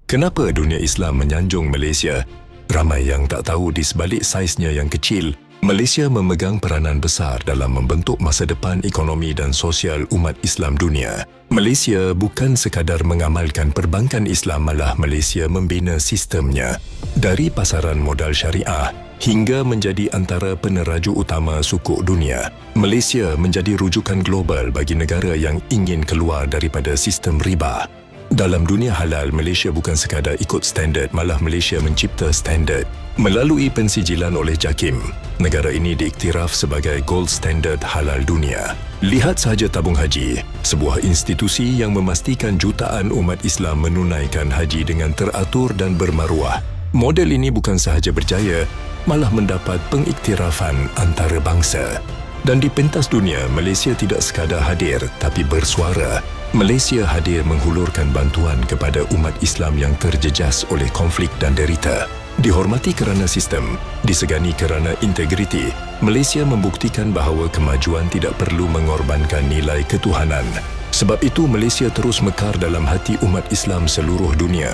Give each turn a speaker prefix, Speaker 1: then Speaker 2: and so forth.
Speaker 1: Kenapa dunia Islam menyanjung Malaysia? Ramai yang tak tahu di sebalik saiznya yang kecil, Malaysia memegang peranan besar dalam membentuk masa depan ekonomi dan sosial umat Islam dunia. Malaysia bukan sekadar mengamalkan perbankan Islam, malah Malaysia membina sistemnya. Dari pasaran modal syariah hingga menjadi antara peneraju utama sukuk dunia, Malaysia menjadi rujukan global bagi negara yang ingin keluar daripada sistem riba. Dalam dunia halal, Malaysia bukan sekadar ikut standard, malah Malaysia mencipta standard. Melalui pensijilan oleh JAKIM, negara ini diiktiraf sebagai gold standard halal dunia. Lihat sahaja tabung haji, sebuah institusi yang memastikan jutaan umat Islam menunaikan haji dengan teratur dan bermaruah. Model ini bukan sahaja berjaya, malah mendapat pengiktirafan antarabangsa. Dan di pentas dunia, Malaysia tidak sekadar hadir, tapi bersuara. Malaysia hadir menghulurkan bantuan kepada umat Islam yang terjejas oleh konflik dan derita. Dihormati kerana sistem, disegani kerana integriti, Malaysia membuktikan bahawa kemajuan tidak perlu mengorbankan nilai ketuhanan. Sebab itu, Malaysia terus mekar dalam hati umat Islam seluruh dunia.